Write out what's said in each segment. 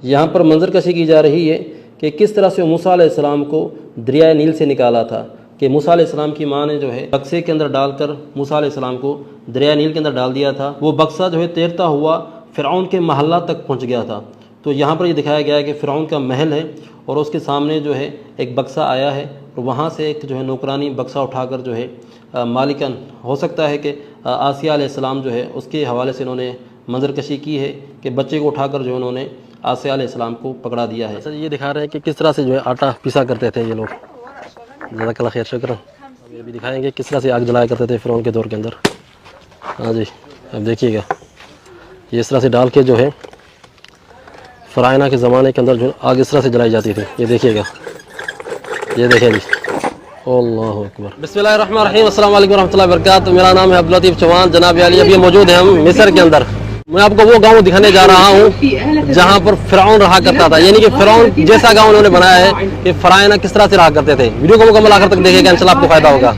यहाँ पर मंजर कशी की जा रही है कि किस तरह से मूसा अलैहिस्सलाम को दरिया नील से निकाला था, कि मूसा अलैहिस्सलाम की माँ ने जो है बक्से के अंदर डालकर मूसा अलैहिस्सलाम को दरिया नील के अंदर डाल दिया था। वो बक्सा जो है तैरता हुआ फ़िरऔन के महल्ला तक पहुँच गया था। तो यहाँ पर ये दिखाया गया है कि फ़िरऔन का महल है और उसके सामने जो है एक बक्सा आया है और वहाँ से एक जो है नौकरानी बक्सा उठाकर जो है मालिकन हो सकता है कि आसिया अलैहिस्सलाम जो है उसके हवाले से इन्होंने मंजर कशी की है कि बच्चे को उठाकर जो उन्होंने आसिया अलैहिस्सलाम को पकड़ा दिया है। सर ये दिखा रहे हैं कि किस तरह से जो है आटा पिसा करते थे ये लोग। जज़ाकल्लाह खैर, शुक्र। ये भी दिखाएंगे किस तरह से आग जलाया करते थे फ़िरऔन के दौर के अंदर। हाँ जी, अब देखिएगा ये इस तरह से डाल के जो है फ़राइना के ज़माने के अंदर जो आग इस तरह से जलाई जाती थी। ये देखिएगा, ये देखें जी। अल्लाहु अकबर। बिस्मिल्लाहिर्रहमानिर्रहीम। अस्सलाम वालेकुम रहमतुल्लाहि व बरकातुहू। मेरा नाम है अब्दुल लतीफ़ चौहान। जनाब अली, अभी मौजूद हैं हम मिस्र के अंदर। मैं आपको वो गांव दिखाने जा रहा हूँ जहाँ पर फ़िरऔन रहा करता था, यानी कि फ़िरऔन जैसा गांव उन्होंने बनाया है कि फ़राइना किस तरह से रहा करते थे। वीडियो को मुकम्मल आखिर तक देखिएगा, इंशाल्लाह आपको फ़ायदा होगा।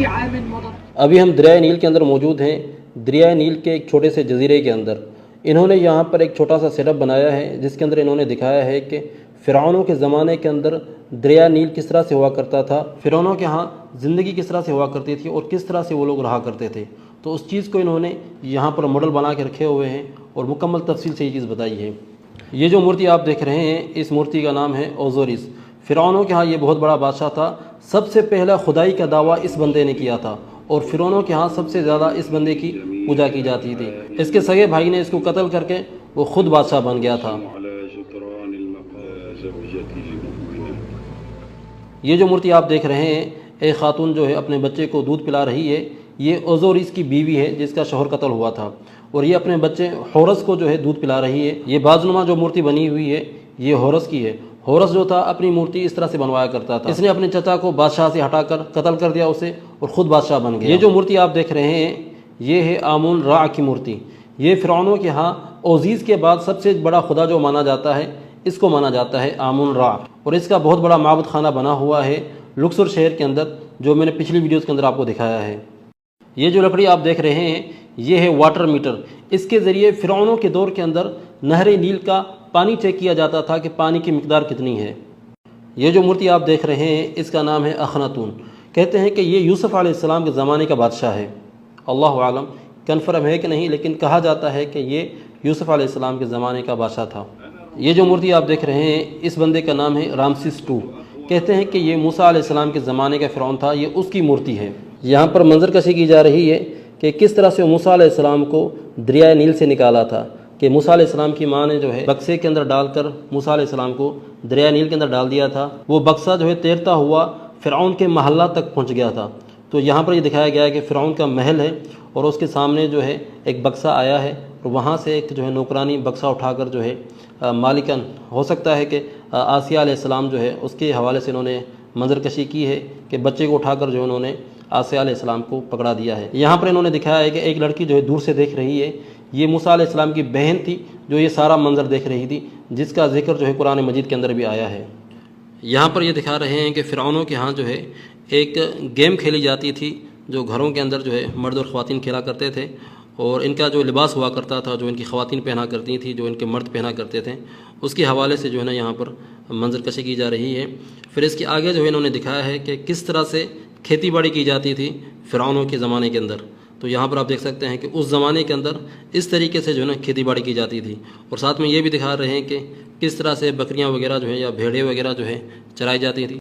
अभी हम दरिया नील के अंदर मौजूद हैं, दरिया नील के एक छोटे से जजीरे के अंदर। इन्होंने यहाँ पर एक छोटा सा सेटअप बनाया है जिसके अंदर इन्होंने दिखाया है कि फ़िरऔनों के ज़माने के अंदर दरिया नील किस तरह से हुआ करता था, फ़िरऔनों के यहाँ ज़िंदगी किस तरह से हुआ करती थी और किस तरह से वो लोग रहा करते थे। तो उस चीज़ को इन्होंने यहाँ पर मॉडल बना के रखे हुए हैं और मुकम्मल तफसील से ये चीज़ बताई है। ये जो मूर्ति आप देख रहे हैं, इस मूर्ति का नाम है ओज़ोरिस। फ़िरऔनों के यहाँ ये बहुत बड़ा बादशाह था। सबसे पहला खुदाई का दावा इस बंदे ने किया था और फ़िरऔनों के यहाँ सबसे ज़्यादा इस बंदे की पूजा की जाती थी। इसके सगे भाई ने इसको कत्ल करके वो खुद बादशाह बन गया था। ये जो मूर्ति आप देख रहे हैं, एक खातून जो है अपने बच्चे को दूध पिला रही है। ये ओज़ोरिस की बीवी है जिसका शौहर कत्ल हुआ था और ये अपने बच्चे होरस को जो है दूध पिला रही है। ये बाजुनुमा जो मूर्ति बनी हुई है ये होरस की है। होरस जो था अपनी मूर्ति इस तरह से बनवाया करता था। इसने अपने चचा को बादशाह से हटाकर कत्ल कर दिया उसे और ख़ुद बादशाह बन गया। ये जो मूर्ति आप देख रहे हैं ये है आमुन रा की मूर्ति। ये फ़िरऔनों के यहाँ ओज़ीज़ के बाद सबसे बड़ा खुदा जो माना जाता है, इसको माना जाता है आमुन रा। और इसका बहुत बड़ा माबूद खाना बना हुआ है लुक्सर शहर के अंदर, जो मैंने पिछली वीडियोज़ के अंदर आपको दिखाया है। ये जो लकड़ी आप देख रहे हैं ये है वाटर मीटर। इसके ज़रिए फ़िरऔनों के दौर के अंदर नहर नील का पानी चेक किया जाता था कि पानी की मिकदार कितनी है। ये जो मूर्ति आप देख रहे हैं इसका नाम है अखनातून। कहते हैं कि ये यूसुफ अलैहिस्सलाम के ज़माने का बादशाह है। अल्लाहु आलम कन्फर्म है कि नहीं, लेकिन कहा जाता है कि ये यूसुफ अलैहिस्सलाम के ज़माने का बादशाह था। ये जो मूर्ति आप देख रहे हैं इस बंदे का नाम है रामसिस II। कहते हैं कि ये मूसा अलैहिस्सलाम के ज़माने का फ़िरऔन था, ये उसकी मूर्ति है। यहाँ पर मंजर कशी की जा रही है कि किस तरह से मूसा अलैहिस्सलाम को दरिया नील से निकाला था, कि मूसा अलैहिस्सलाम की माँ ने जो है बक्से के अंदर डालकर मूसा अलैहिस्सलाम को दरिया नील के अंदर डाल दिया था। वो बक्सा जो है तैरता हुआ फ़िरऔन के महल्ला तक पहुँच गया था। तो यहाँ पर ये दिखाया गया है कि फ़िरऔन का महल है और उसके सामने जो है एक बक्सा आया है और वहाँ से एक जो है नौकरानी बक्सा उठाकर जो है मालिकन हो सकता है कि आसिया अलैहिस्सलाम जो है उसके हवाले से इन्होंने मंजर कशी की है कि बच्चे को उठाकर जो उन्होंने आसिया अलैहिस्सलाम को पकड़ा दिया है। यहाँ पर इन्होंने दिखाया है कि एक लड़की जो है दूर से देख रही है, ये मूसा अलैहिस्सलाम की बहन थी जो ये सारा मंजर देख रही थी, जिसका जिक्र जो है कुरान मजीद के अंदर भी आया है। यहाँ पर ये दिखा रहे हैं कि फ़िरऔनों के यहाँ जो है एक गेम खेली जाती थी जो घरों के अंदर जो है मर्द और ख़वातीन खेला करते थे और इनका जो लिबास हुआ करता था, जो इनकी ख़वातीन पहना करती थी, जो इनके मर्द पहना करते थे, उसके हवाले से जो है ना यहाँ पर मंजर कशी की जा रही है। फिर इसके आगे जो है इन्होंने दिखाया है कि किस तरह से खेती बाड़ी की जाती थी फ़िरऔनों के ज़माने के अंदर। तो यहाँ पर आप देख सकते हैं कि उस ज़माने के अंदर इस तरीके से जो है ना खेती बाड़ी की जाती थी। और साथ में ये भी दिखा रहे हैं कि किस तरह से बकरियाँ वगैरह जो है या भेड़ें वगैरह जो है चराई जाती थी।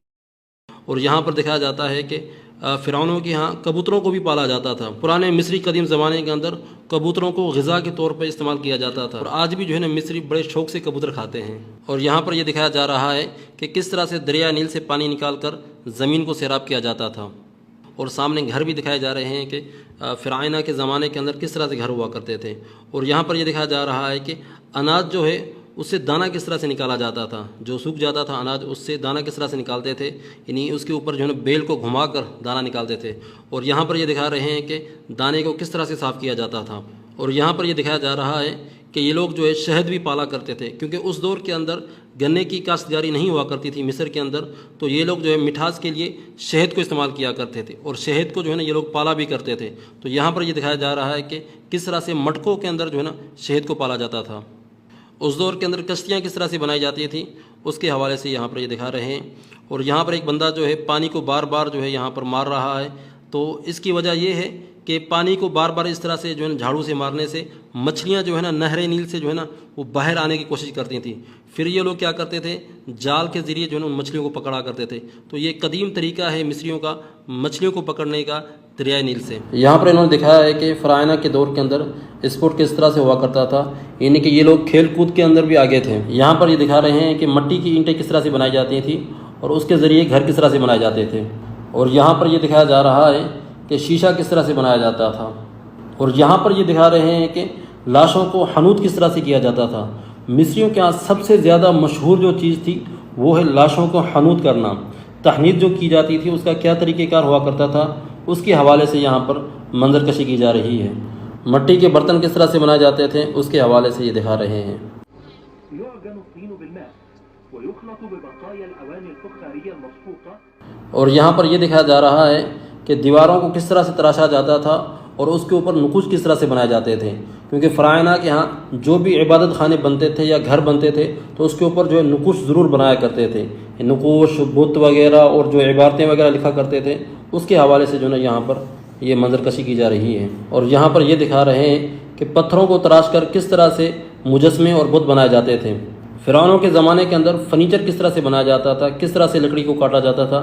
और यहाँ पर दिखाया जाता है कि फ़िरऔनों के यहाँ कबूतरों को भी पाला जाता था। पुराने मिस्री कदीम ज़माने के अंदर कबूतरों को ग़िज़ा के तौर पर इस्तेमाल किया जाता था और आज भी जो है ना मिस्री बड़े शौक़ से कबूतर खाते हैं। और यहाँ पर यह दिखाया जा रहा है कि किस तरह से दरिया नील से पानी निकाल कर ज़मीन को सैराब किया जाता था। और सामने घर भी दिखाए जा रहे हैं कि फ़िरऔन के ज़माने के अंदर किस तरह से घर हुआ करते थे। और यहाँ पर यह दिखाया जा रहा है कि अनाज जो है उससे दाना किस तरह से निकाला जाता था। जो सूख जाता था अनाज, उससे दाना किस तरह से निकालते थे, यानी उसके ऊपर जो है बेल को घुमाकर दाना निकालते थे। और यहाँ पर ये दिखा रहे हैं कि दाने को किस तरह से साफ़ किया जाता था। और यहाँ पर ये दिखाया जा रहा है कि ये लोग जो है शहद भी पाला करते थे, क्योंकि उस दौर के अंदर गन्ने की काश्तकारी नहीं हुआ करती थी मिस्र के अंदर। तो ये लोग जो है मिठास के लिए शहद को इस्तेमाल किया करते थे और शहद को जो है ना ये लोग पाला भी करते थे। तो यहाँ पर ये दिखाया जा रहा है कि किस तरह से मटकों के अंदर जो है ना शहद को पाला जाता था। उस दौर के अंदर कश्तियाँ किस तरह से बनाई जाती थी उसके हवाले से यहाँ पर ये दिखा रहे हैं। और यहाँ पर एक बंदा जो है पानी को बार बार जो है यहाँ पर मार रहा है। तो इसकी वजह ये है कि पानी को बार बार इस तरह से जो है ना झाड़ू से मारने से मछलियाँ जो है ना नहर नील से जो है ना वो बाहर आने की कोशिश करती थी। फिर ये लोग क्या करते थे, जाल के ज़रिए जो है ना उन मछलियों को पकड़ा करते थे। तो ये कदीम तरीका है मिस्रियों का मछलियों को पकड़ने का दरियाए नील से। यहाँ पर इन्होंने दिखाया है कि फ़राइना के दौर के अंदर स्पोर्ट किस तरह से हुआ करता था, यानी कि ये लोग खेल कूद के अंदर भी आगे थे। यहाँ पर ये दिखा रहे हैं कि मिट्टी की ईंटें किस तरह से बनाई जाती थी और उसके ज़रिए घर किस तरह से बनाए जाते थे। और यहाँ पर ये दिखाया जा रहा है कि शीशा किस तरह से बनाया जाता था। और यहाँ पर ये दिखा रहे हैं कि लाशों को हनूत किस तरह से किया जाता था। मिस्रियों के यहाँ सबसे ज़्यादा मशहूर जो चीज़ थी वो है लाशों को हनूत करना। तहनीत जो की जाती थी उसका क्या तरीक़ेकार हुआ करता था उसके हवाले से यहाँ पर मंजर कशी की जा रही है। मिट्टी के बर्तन किस तरह से बनाए जाते थे उसके हवाले से ये दिखा रहे हैं। और यहाँ पर यह दिखाया जा रहा है कि दीवारों को किस तरह से तराशा जाता था और उसके ऊपर नुकुश किस तरह से बनाए जाते थे, क्योंकि फ़राइना के यहाँ जो भी इबादत खाने बनते थे या घर बनते थे तो उसके ऊपर जो है नुकुश ज़रूर बनाया करते थे। नुकुश बुत वगैरह और जो इबारतें वगैरह लिखा करते थे उसके हवाले से जो है यहाँ पर ये मंजर कशी की जा रही है। और यहाँ पर ये दिखा रहे हैं कि पत्थरों को तराश कर किस तरह से मुजस्मे और बुत बनाए जाते थे। फ़िरौनों के ज़माने के अंदर फ़र्नीचर किस तरह से बनाया जाता था, किस तरह से लकड़ी को काटा जाता था,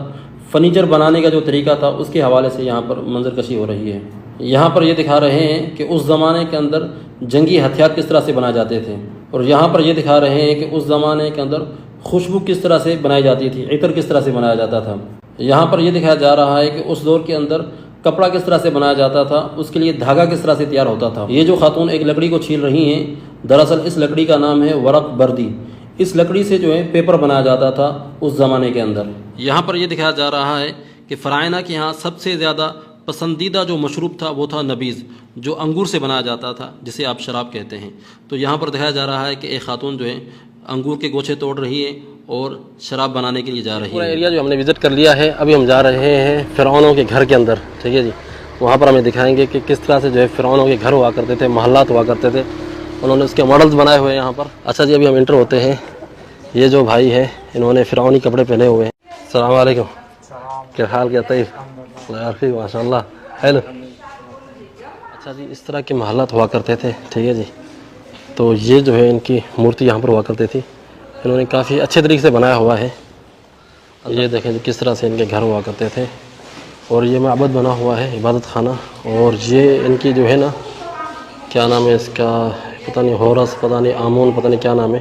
फ़र्नीचर बनाने का जो तरीका था उसके हवाले से यहाँ पर मंजर कशी हो रही है। यहाँ पर ये दिखा रहे हैं कि उस ज़माने के अंदर जंगी हथियार किस तरह से बनाए जाते थे। और यहाँ पर ये दिखा रहे हैं कि उस ज़माने के अंदर खुशबू किस तरह से बनाई जाती थी, इतर किस तरह से बनाया जाता था। यहाँ पर यह दिखाया जा रहा है कि उस दौर के अंदर कपड़ा किस तरह से बनाया जाता था, उसके लिए धागा किस तरह से तैयार होता था। ये जो खातून एक लकड़ी को छील रही हैं, दरअसल इस लकड़ी का नाम है वरक बर्दी। इस लकड़ी से जो है पेपर बनाया जाता था उस ज़माने के अंदर। यहाँ पर यह दिखाया जा रहा है कि फ़राइना के यहाँ सबसे ज़्यादा पसंदीदा जो मशरूब था वो था नबीज़, जो अंगूर से बनाया जाता था, जिसे आप शराब कहते हैं। तो यहाँ पर दिखाया जा रहा है कि एक खातून जो है अंगूर के गोछे तोड़ रही है और शराब बनाने के लिए जा रही है। पूरा एरिया जो हमने विज़िट कर लिया है, अभी हम जा रहे हैं फ़िरौनों के घर के अंदर। ठीक है जी, वहाँ पर हमें दिखाएंगे कि किस तरह से जो है फ़िरौनों के घर हुआ करते थे, महल्लात हुआ करते थे, उन्होंने उसके मॉडल्स बनाए हुए हैं यहाँ पर। अच्छा जी, अभी हम इंटर होते हैं। ये जो भाई है इन्होंने फ़िरौनी कपड़े पहने हुए हैं। अस्सलाम वालेकुम, क्या हाल, क्या तैफ, माशाल्लाह, हेलो। अच्छा जी, इस तरह के महल्लात हुआ करते थे। ठीक है जी, तो ये जो है इनकी मूर्ति यहाँ पर हुआ करती थी, इन्होंने काफ़ी अच्छे तरीके से बनाया हुआ है। ये देखें जी किस तरह से इनके घर हुआ करते थे। और ये माबद बना हुआ है, इबादत खाना। और ये इनकी जो है ना, क्या नाम है इसका, पता नहीं, होरस, पता नहीं आमून, पता नहीं क्या नाम है।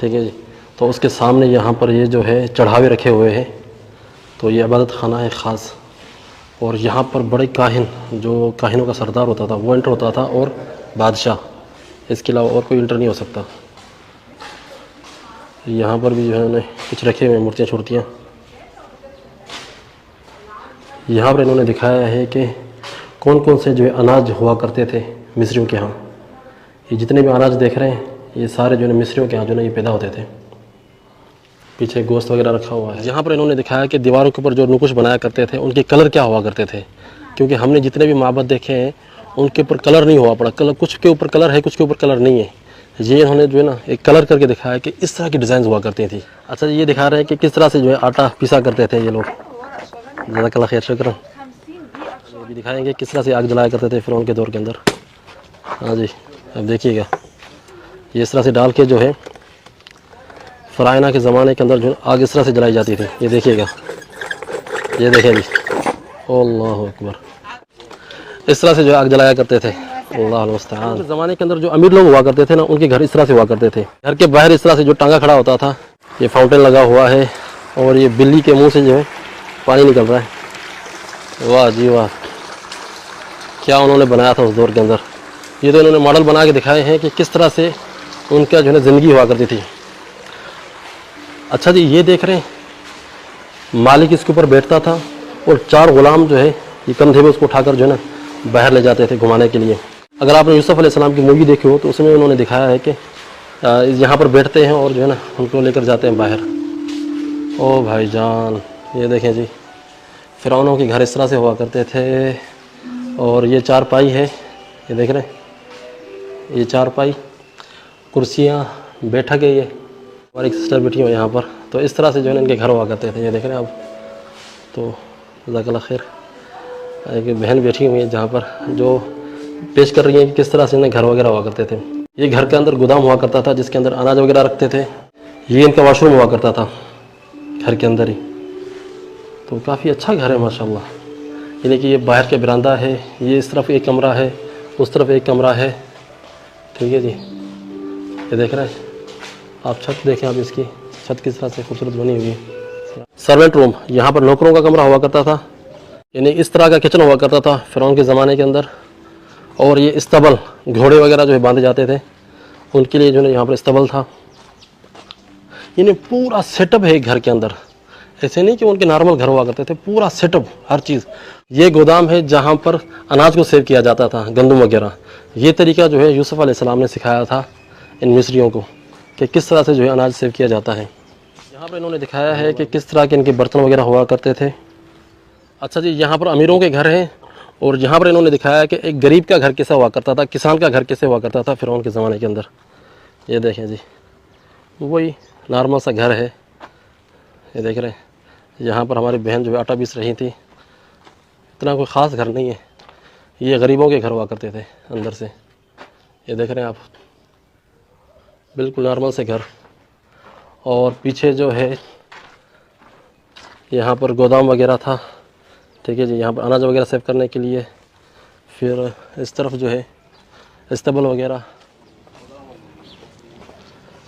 ठीक है जी, तो उसके सामने यहाँ पर ये जो है चढ़ावे रखे हुए हैं। तो ये इबादत खाना है ख़ास। और यहाँ पर बड़े काहिन, जो काहिनों का सरदार होता था वो इंटर होता था, और बादशाह, इसके अलावा और कोई इंटर नहीं हो सकता। यहाँ पर भी जो है उन्होंने कुछ रखे हुए मूर्तियाँ छूर्तियाँ। यहाँ पर इन्होंने दिखाया है कि कौन कौन से जो है अनाज हुआ करते थे मिस्रियों के यहाँ। ये जितने भी अनाज देख रहे हैं ये सारे जो है मिस्रियों के यहाँ जो है ये पैदा होते थे। पीछे गोश्त वगैरह रखा हुआ है। यहाँ पर इन्होंने दिखाया कि दीवारों के ऊपर जो नुकुश बनाया करते थे उनके कलर क्या हुआ करते थे, क्योंकि हमने जितने भी माबद देखे हैं उनके ऊपर कलर नहीं हुआ पड़ा। कलर, कुछ के ऊपर कलर है, कुछ के ऊपर कलर नहीं है। ये इन्होंने जो है ना एक कलर करके दिखाया कि इस तरह की डिज़ाइन हुआ करती थी। अच्छा, ये दिखा रहे हैं कि किस तरह से जो है आटा पिसा करते थे ये लोग। जज़ाकल्लाह खैर, शुक्र। ये दिखाएंगे किस तरह से आग जलाया करते थे फ़िरौन के दौर के अंदर। हाँ जी, अब देखिएगा, ये इस तरह से डाल के जो है फ़राइना के ज़माने के अंदर जो आग इस तरह से जलाई जाती थी। ये देखिएगा, ये देखें जी, अल्लाहु अकबर, इस तरह से जो आग जलाया करते थे। अल्लाह मुस्तआन। ज़माने के अंदर जो अमीर लोग हुआ करते थे ना, उनके घर इस तरह से हुआ करते थे। घर के बाहर इस तरह से जो टांगा खड़ा होता था, ये फाउंटेन लगा हुआ है और ये बिल्ली के मुंह से जो है पानी निकल रहा है। वाह जी वाह, क्या उन्होंने बनाया था उस दौर के अंदर। ये तो इन्होंने मॉडल बना के दिखाए हैं कि किस तरह से उनका जो है ज़िंदगी हुआ करती थी। अच्छा जी, ये देख रहे हैं, मालिक इसके ऊपर बैठता था और 4 गुलाम जो है ये कंधे में उसको उठाकर जो है ना बाहर ले जाते थे घुमाने के लिए। अगर आपने यूसुफ अलैहिस्सलाम की मूवी देखी हो तो उसमें उन्होंने दिखाया है कि यहाँ पर बैठते हैं और जो है ना उनको लेकर जाते हैं बाहर। ओ भाईजान, ये देखें जी, फ़िरौनों के घर इस तरह से हुआ करते थे। और ये चारपाई है, ये देख रहे हैं, ये चारपाई, कुर्सियाँ, बैठक है ये। हमारी एक सिस्टर बैठी हुई यहाँ पर। तो इस तरह से जो है ना इनके घर हुआ करते थे। ये देख रहे हैं आप। तो जज़ाकल्लाह खैर। एक बहन बैठी हुई है जहाँ पर जो पेश कर रही है कि किस तरह से इन्हें घर वगैरह हुआ करते थे। ये घर के अंदर गोदाम हुआ करता था जिसके अंदर अनाज वगैरह रखते थे। ये इनका वॉशरूम हुआ करता था घर के अंदर ही। तो काफ़ी अच्छा घर है माशाल्लाह। यानी कि ये बाहर के बरामदा है, ये इस तरफ एक कमरा है, उस तरफ एक कमरा है। ठीक है जी। ये देख रहे हैं आप। छत देखें आप, इसकी छत किस तरह से खूबसूरत बनी हुई है। सर्वेंट रूम, यहाँ पर नौकरों का कमरा हुआ करता था। यानी इस तरह का किचन हुआ करता था फ़िरौन के ज़माने के अंदर। और ये इस्तबल, घोड़े वगैरह जो है बांधे जाते थे उनके लिए जो है यहाँ पर इस्तबल था। यानी पूरा सेटअप है घर के अंदर। ऐसे नहीं कि उनके नॉर्मल घर हुआ करते थे, पूरा सेटअप हर चीज़। ये गोदाम है जहाँ पर अनाज को सेव किया जाता था, गंदम वगैरह। ये तरीका जो है यूसुफ अलैहिस्सलाम ने सिखाया था इन मिस्रियों को कि किस तरह से जो है अनाज सेव किया जाता है। यहाँ पर इन्होंने दिखाया है कि किस तरह के इनके बर्तन वगैरह हुआ करते थे। अच्छा जी, यहाँ पर अमीरों के घर हैं। और यहाँ पर इन्होंने दिखाया कि एक गरीब का घर कैसा हुआ करता था, किसान का घर कैसे हुआ करता था फ़िरौन के ज़माने के अंदर। ये देखें जी, वही नॉर्मल सा घर है। ये देख रहे हैं। यहाँ पर हमारी बहन जो है आटा पीस रही थी। इतना कोई ख़ास घर नहीं है, ये गरीबों के घर हुआ करते थे अंदर से। ये देख रहे हैं आप, बिल्कुल नॉर्मल से घर। और पीछे जो है यहाँ पर गोदाम वगैरह था। ठीक है जी, यहाँ पर अनाज वगैरह सेव करने के लिए। फिर इस तरफ जो है इस्तबल वगैरह।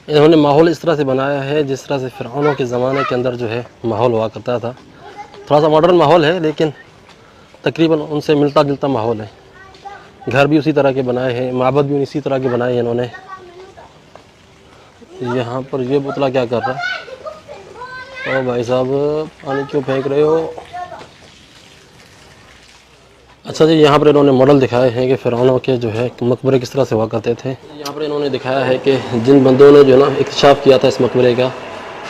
इन्होंने माहौल इस तरह से बनाया है जिस तरह से फ़िरौनों के ज़माने के अंदर जो है माहौल हुआ करता था। थोड़ा सा मॉडर्न माहौल है लेकिन तकरीबन उनसे मिलता जुलता माहौल है। घर भी उसी तरह के बनाए हैं, माबद भी इसी तरह के बनाए हैं इन्होंने। यहाँ पर ये पुतला क्या कर रहा है? ओ भाई साहब, पानी क्यों फेंक रहे हो? अच्छा जी, यहाँ पर इन्होंने मॉडल दिखाए हैं कि फ़िरौनों के जो है मकबरे किस तरह से हुआ करते थे। यहाँ पर इन्होंने दिखाया है कि जिन बंदों ने जो है ना इक्तिशाफ़ किया था इस मकबरे का,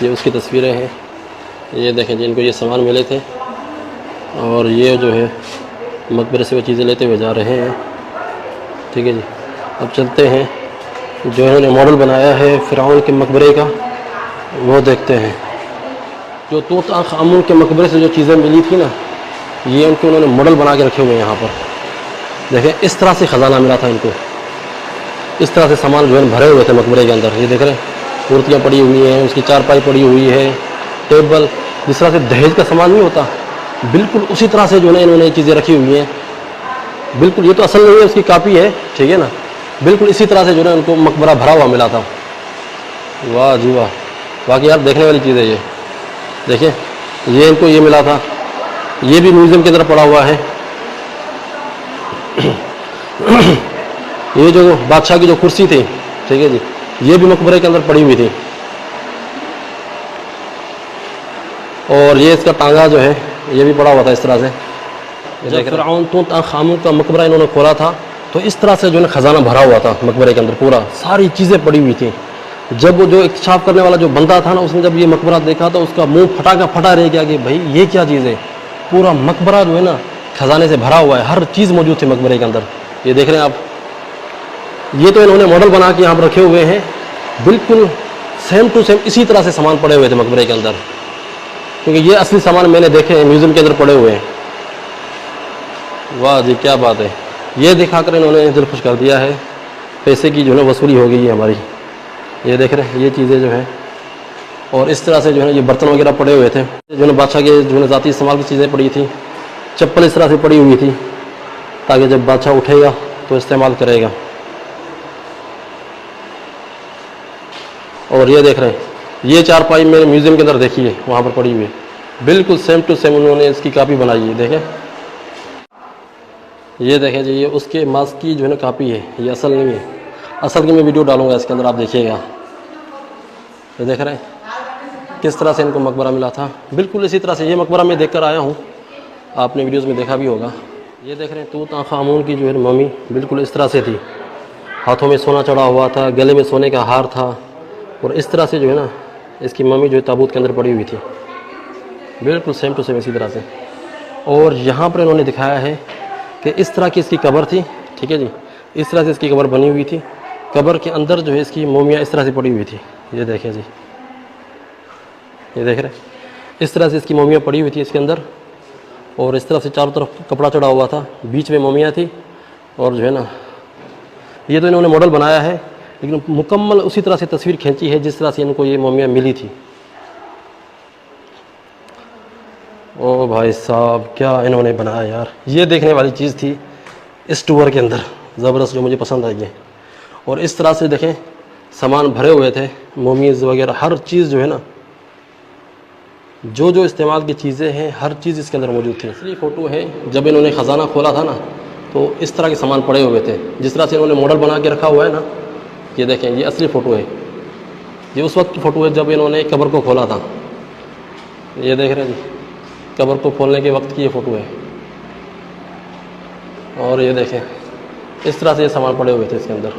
ये उसकी तस्वीरें हैं। ये देखें जिनको ये सामान मिले थे और ये जो है मकबरे से वो चीज़ें लेते हुए जा रहे हैं। ठीक है जी, अब चलते हैं जो इन्होंने मॉडल बनाया है फ़िरौन के मकबरे का, वो देखते हैं। जो तूत आंख आमून के मकबरे से जो चीज़ें मिली थी ना, ये उनके उन्होंने मॉडल बना के रखे हुए हैं यहाँ पर। देखें इस तरह से ख़जाना मिला था इनको, इस तरह से सामान जो है भरे हुए थे मकबरे के अंदर। ये देख रहे हैं, मूर्तियाँ पड़ी हुई हैं, उसकी चारपाई पड़ी हुई है, टेबल। जिस तरह से दहेज का सामान नहीं होता, बिल्कुल उसी तरह से जो है इन्होंने चीज़ें रखी हुई हैं। बिल्कुल, ये तो असल नहीं है, उसकी कापी है। ठीक है ना, बिल्कुल इसी तरह से जो है उनको मकबरा भरा हुआ मिला था। वाह जी वाह, बाकी यार देखने वाली चीज़ है ये। देखिए ये इनको ये मिला था, ये भी म्यूज़ियम के अंदर पड़ा हुआ है। ये जो बादशाह की जो कुर्सी थी, ठीक है जी, ये भी मकबरे के अंदर पड़ी हुई थी। और ये इसका टांगा जो है ये भी पड़ा हुआ था इस तरह से। जब फ़िरऔन तूत आंख आमून का मकबरा इन्होंने खोला था तो इस तरह से जो है खजाना भरा हुआ था मकबरे के अंदर, पूरा सारी चीज़ें पड़ी हुई थी। जब वो जो इक्तिशाफ करने वाला जो बंदा था ना, उसने जब ये मकबरा देखा तो उसका मुंह फटा का फटा रह गया कि भाई ये क्या चीज़ है। पूरा मकबरा जो है ना खजाने से भरा हुआ है, हर चीज़ मौजूद थी मकबरे के अंदर। ये देख रहे हैं आप, ये तो इन्होंने मॉडल बना के यहाँ पर रखे हुए हैं। बिल्कुल सेम टू सेम इसी तरह से सामान पड़े हुए थे मकबरे के अंदर, क्योंकि ये असली सामान मैंने देखे हैं म्यूज़ियम के अंदर पड़े हुए हैं। वाह जी क्या बात है, ये दिखाकर इन्होंने दिल खुश कर दिया है। पैसे की जो है वसूली हो गई है हमारी। ये देख रहे हैं ये चीज़ें जो हैं, और इस तरह से जो है ये बर्तन वगैरह पड़े हुए थे, जो है बादशाह के जो है ज़ाती इस्तेमाल की चीज़ें पड़ी थी। चप्पल इस तरह से पड़ी हुई थी ताकि जब बादशाह उठेगा तो इस्तेमाल करेगा। और ये देख रहे हैं, ये चारपाई मेरे म्यूज़ियम के अंदर देखी है, वहाँ पर पड़ी हुई है। बिल्कुल सेम टू सेम उन्होंने इसकी कापी बनाई है। देखें, ये देखें जी, ये उसके मास्क की जो है ना कापी है, ये असल नहीं है। असल की मैं वीडियो डालूंगा इसके अंदर, आप देखिएगा। ये देख रहे हैं किस तरह से इनको मकबरा मिला था। बिल्कुल इसी तरह से ये मकबरा मैं देख कर आया हूँ, आपने वीडियोज़ में देखा भी होगा। ये देख रहे हैं तूत आंख आमून की जो है मम्मी बिल्कुल इस तरह से थी, हाथों में सोना चढ़ा हुआ था, गले में सोने का हार था, और इस तरह से जो है ना इसकी मम्मी जो है ताबूत के अंदर पड़ी हुई थी, बिल्कुल सेम टू सेम इसी तरह से। और यहाँ पर इन्होंने दिखाया है कि इस तरह की इसकी कब्र थी। ठीक है जी, इस तरह से इसकी कब्र बनी हुई थी, कब्र के अंदर जो है इसकी मोमियाँ इस तरह से पड़ी हुई थी। ये देखें जी, ये देख रहे हैं, इस तरह से इसकी मोमियाँ पड़ी हुई थी इसके अंदर, और इस तरह से चारों तरफ कपड़ा चढ़ा हुआ था, बीच में मोमियाँ थी। और जो है ना, ये तो इन्होंने मॉडल बनाया है, लेकिन मुकम्मल उसी तरह से तस्वीर खींची है जिस तरह से इनको ये मोमियाँ मिली थी। ओ भाई साहब, क्या इन्होंने बनाया यार। ये देखने वाली चीज़ थी इस टूर के अंदर, ज़बरदस्त, जो मुझे पसंद आई है। और इस तरह से देखें सामान भरे हुए थे, मोमीज़ वगैरह हर चीज़ जो है ना, जो जो इस्तेमाल की चीज़ें हैं हर चीज़ इसके अंदर मौजूद थी। असली फ़ोटो है जब इन्होंने ख़जाना खोला था ना, तो इस तरह के सामान पड़े हुए थे, जिस तरह से इन्होंने मॉडल बना के रखा हुआ है ना। ये देखें, ये असली फ़ोटो है, ये उस वक्त की फ़ोटो है जब इन्होंने कब्र को खोला था। ये देख रहे हैं जी, कब्र को खोलने के वक्त की ये फ़ोटो है। और ये देखें इस तरह से ये सामान पड़े हुए थे इसके अंदर।